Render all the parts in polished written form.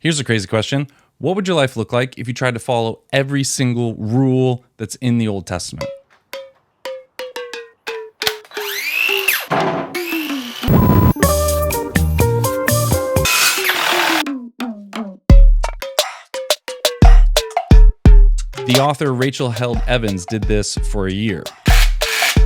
Here's a crazy question. What would your life look like if you tried to follow every single rule that's in the Old Testament? The author Rachel Held Evans did this for a year.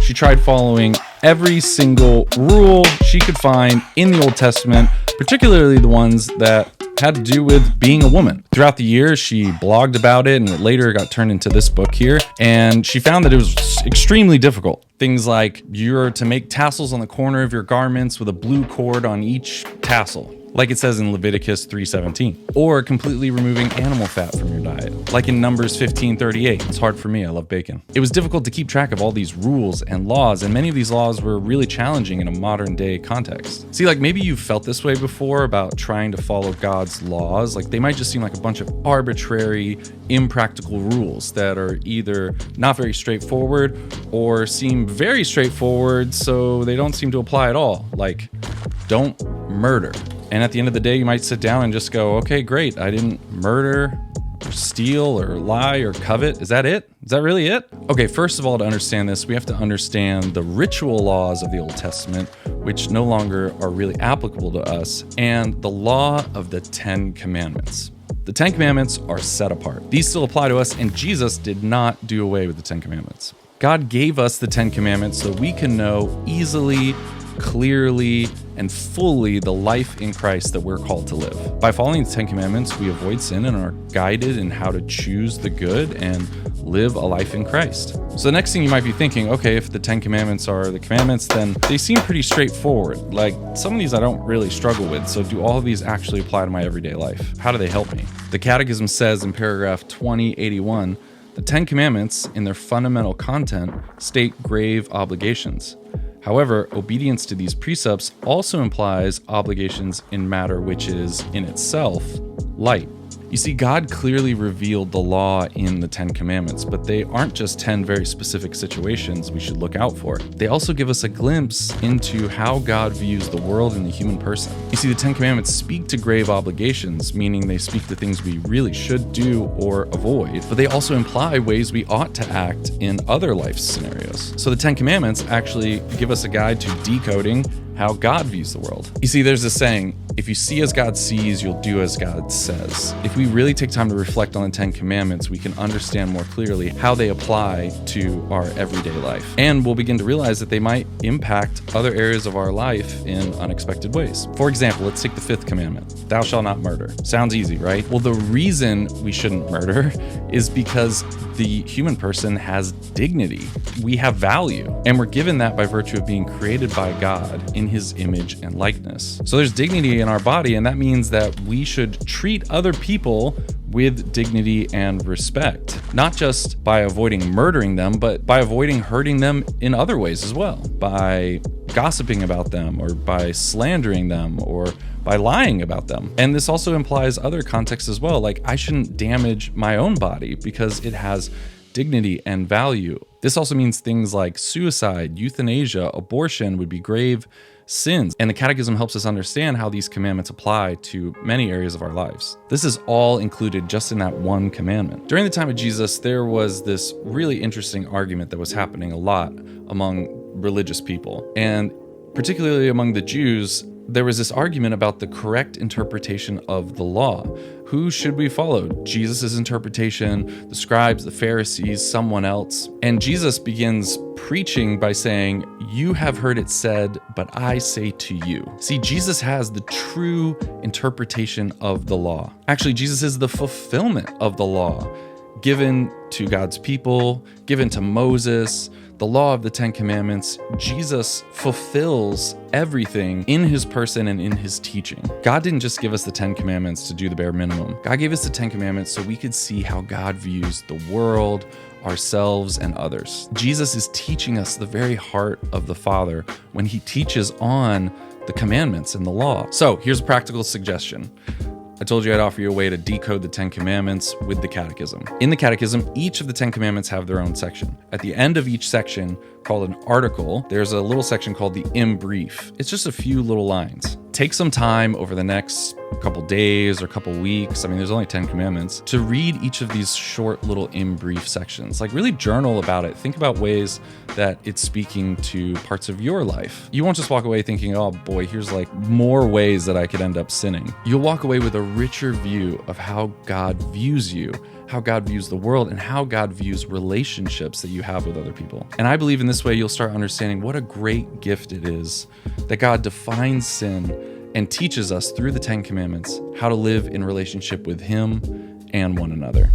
She tried following every single rule she could find in the Old Testament, particularly the ones that had to do with being a woman. Throughout the year, she blogged about it, and it later got turned into this book here. And she found that it was extremely difficult. Things like you're to make tassels on the corner of your garments with a blue cord on each tassel, like it says in Leviticus 3:17, or completely removing animal fat from your diet, like in Numbers 15:38. It's hard for me, I love bacon. It was difficult to keep track of all these rules and laws, and many of these laws were really challenging in a modern day context. See, like maybe you've felt this way before about trying to follow God's laws. Like they might just seem like a bunch of arbitrary, impractical rules that are either not very straightforward or seem very straightforward, so they don't seem to apply at all. Like, don't murder. And at the end of the day, you might sit down and just go, okay, great. I didn't murder or steal or lie or covet. Is that it? Is that really it? Okay, first of all, to understand this, we have to understand the ritual laws of the Old Testament, which no longer are really applicable to us, and the law of the Ten Commandments. The Ten Commandments are set apart. These still apply to us, and Jesus did not do away with the Ten Commandments. God gave us the Ten Commandments so we can know easily, clearly, and fully the life in Christ that we're called to live. By following the Ten Commandments, we avoid sin and are guided in how to choose the good and live a life in Christ. So the next thing you might be thinking, okay, if the Ten Commandments are the commandments, then they seem pretty straightforward. Like some of these I don't really struggle with, so do all of these actually apply to my everyday life? How do they help me? The Catechism says in paragraph 2081, the Ten Commandments, in their fundamental content, state grave obligations. However, obedience to these precepts also implies obligations in matter which is, in itself, light. You see, God clearly revealed the law in the Ten Commandments, but they aren't just 10 very specific situations we should look out for. They also give us a glimpse into how God views the world and the human person. You see, the Ten Commandments speak to grave obligations, meaning they speak to things we really should do or avoid, but they also imply ways we ought to act in other life scenarios. So the Ten Commandments actually give us a guide to decoding how God views the world. You see, there's this saying, if you see as God sees, you'll do as God says. If we really take time to reflect on the Ten Commandments, we can understand more clearly how they apply to our everyday life. And we'll begin to realize that they might impact other areas of our life in unexpected ways. For example, let's take the fifth commandment, thou shalt not murder. Sounds easy, right? Well, the reason we shouldn't murder is because the human person has dignity. We have value, and we're given that by virtue of being created by God in his image and likeness. So there's dignity in our body, and that means that we should treat other people with dignity and respect, not just by avoiding murdering them, but by avoiding hurting them in other ways as well, by gossiping about them or by slandering them or by lying about them. And this also implies other contexts as well, like I shouldn't damage my own body because it has dignity and value. This also means things like suicide, euthanasia, abortion would be grave sins. And the Catechism helps us understand how these commandments apply to many areas of our lives. This is all included just in that one commandment. During the time of Jesus, there was this really interesting argument that was happening a lot among religious people. And particularly among the Jews, there was this argument about the correct interpretation of the law. Who should we follow? Jesus' interpretation, the scribes, the Pharisees, someone else? And Jesus begins preaching by saying, you have heard it said, but I say to you. See, Jesus has the true interpretation of the law. Actually, Jesus is the fulfillment of the law given to God's people, given to Moses, the law of the Ten Commandments. Jesus fulfills everything in his person and in his teaching. God didn't just give us the Ten Commandments to do the bare minimum. God gave us the Ten Commandments so we could see how God views the world, ourselves, and others. Jesus is teaching us the very heart of the Father when he teaches on the commandments and the law. So here's a practical suggestion. I told you I'd offer you a way to decode the Ten Commandments with the Catechism. In the Catechism, each of the Ten Commandments have their own section. At the end of each section, called an article, there's a little section called the in brief. It's just a few little lines. take some time over the next couple days or couple weeks. I mean, there's only 10 commandments, to read each of these short little in brief sections. Like, really journal about it. Think about ways that it's speaking to parts of your life. You won't just walk away thinking, oh boy, here's like more ways that I could end up sinning. You'll walk away with a richer view of how God views you, how God views the world, and how God views relationships that you have with other people. And I believe in this way, you'll start understanding what a great gift it is that God defines sin and teaches us through the 10 Commandments how to live in relationship with Him and one another.